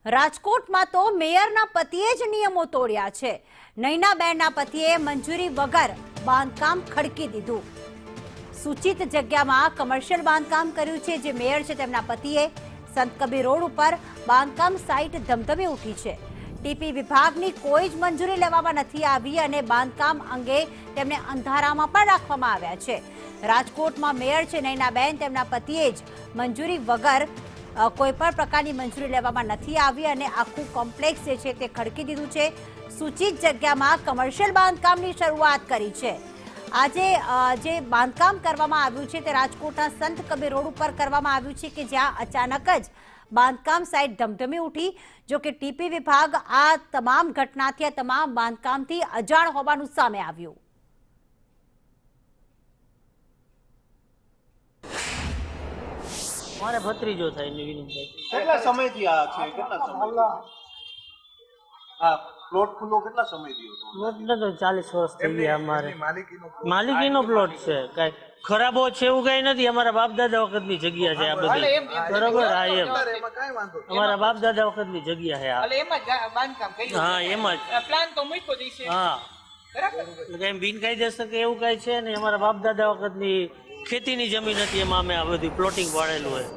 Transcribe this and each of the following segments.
રાજકોટમાં તો મેયરના પતિએ જ નિયમો તોડ્યા છે। નૈનાબેનના પતિએ મંજૂરી વગર બાંધકામ ખડકી દીધું। સૂચિત જગ્યામાં કમર્શિયલ બાંધકામ કર્યું છે। જે મેયર છે તેમના પતિએ સંત કબીર રોડ ઉપર બાંધકામ સાઇટ ધમધમી ઉઠી છે। ટીપી વિભાગની કોઈ જ મંજૂરી લેવામાં નથી આવી અને બાંધકામ અંગે તેમને અંધારામાં પણ રાખવામાં આવ્યા છે। રાજકોટમાં મેયર છે નૈનાબેન, તેમના પતિએ જ મંજૂરી વગર કોઈ પણ પ્રકારની મંજૂરી લેવામાં નથી આવી અને આખું કોમ્પ્લેક્સ જે છે તે ખડકી દીધું છે। સૂચિત જગ્યામાં કમર્શિયલ બાંધકામની શરૂઆત કરી છે। આજે જે બાંધકામ કરવામાં આવ્યું છે તે રાજકોટના સંત કબીર રોડ ઉપર કરવામાં આવ્યું છે કે જ્યાં અચાનક જ બાંધકામ સાઇટ ધમધમી ઉઠી। જો કે ટીપી વિભાગ આ તમામ ઘટનાથી, આ તમામ બાંધકામથી અજાણ હોવાનું સામે આવ્યું। મારે ભત્રીજો થાય વિનુભાઈ। કેટલા સમયથી આ છે? કેટલા સમય આ પ્લોટ ખુલ્લો કેટલા સમયથી હતો? પ્લોટ તો 40 વર્ષ થઈ ગયા। અમારે માલિકીનો પ્લોટ છે, કઈ ખરાબો છે એવું કઈ નથી। અમારા બાપ દાદા વખતની જગ્યા છે આ બધી, બરોબર? હા, એમ અમારા બાપ દાદા વખતની જગ્યા છે આ। હા, એમ જ પ્લાન તો મૂક્યો જ છે। હા, કઈ બિનકાયદેસર કે એવું કઈ છે ને। અમારા બાપ દાદા વખતની ખેતીની જમીન હતી, એમાં અમે આ બધું પ્લોટિંગ વાળેલું હોય।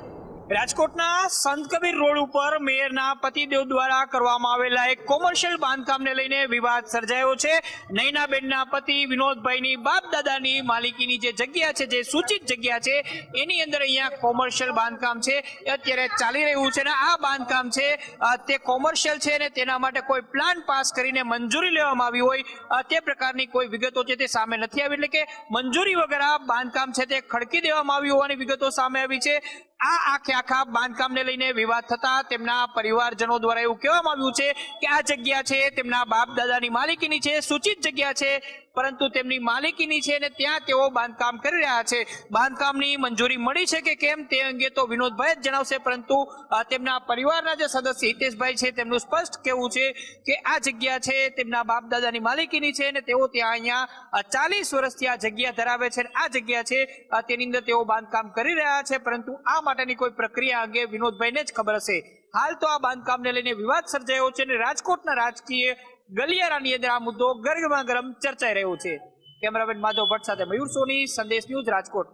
રાજકોટના સંત કબીર રોડ ઉપર મેયરના પતિદેવ દ્વારા કરવામાં આવેલા એક કોમર્શિયલ બાંધકામને લઈને વિવાદ સર્જાયો છે। નૈનાબેનના પતિ વિનોદભાઈની બાપ દાદાની માલિકીની જે જગ્યા છે, જે સૂચિત જગ્યા છે, એની અંદર અહીંયા કોમર્શિયલ બાંધકામ છે એ અત્યારે ચાલી રહ્યું છે ને આ બાંધકામ છે તે કોમર્શિયલ છે ને તેના માટે કોઈ પ્લાન પાસ કરીને મંજૂરી લેવામાં આવી હોય તે પ્રકારની કોઈ વિગતો છે તે સામે નથી આવી। એટલે કે મંજૂરી વગર આ બાંધકામ છે તે ખડકી દેવામાં આવ્યું હોવાની વિગતો સામે આવી છે। આ આખા બાંધકામને લઈને વિવાદ થતા તેમના પરિવારજનો દ્વારા એવું કહેવામાં આવ્યું છે કે આ જગ્યા છે તેમના બાપ દાદાની માલિકીની છે, સૂચિત જગ્યા છે, પરંતુ તેમની માલિકીની છે ને ત્યાં તેઓ બાંધકામ કરી રહ્યા છે। બાંધકામની મંજૂરી મળી છે કે કેમ તે અંગે તો વિનોદભાઈ જ જણાવશે, પરંતુ તેમના પરિવારના જે સદસ્ય હિતેશભાઈ છે તેમનું સ્પષ્ટ કહેવું છે કે આ જગ્યા છે તેમના બાપ દાદાની માલિકીની છે ને તેઓ ત્યાં અહીંયા 40 વર્ષથી આ જગ્યા ધરાવે છે। આ જગ્યા છે તેની અંદર તેઓ બાંધકામ કરી રહ્યા છે, પરંતુ આ માટેની કોઈ પ્રક્રિયા અંગે વિનોદભાઈને જ ખબર હશે। હાલ તો આ બાંધકામને લઈને વિવાદ સર્જાયો છે અને રાજકોટના રાજકીય ગલિયારાની અંદર આ મુદ્દો ગરમા ગરમ ચર્ચાઈ રહ્યો છે। કેમેરામેન માધવ ભટ્ટ સાથે મયુર સોની, સંદેશ ન્યૂઝ, રાજકોટ।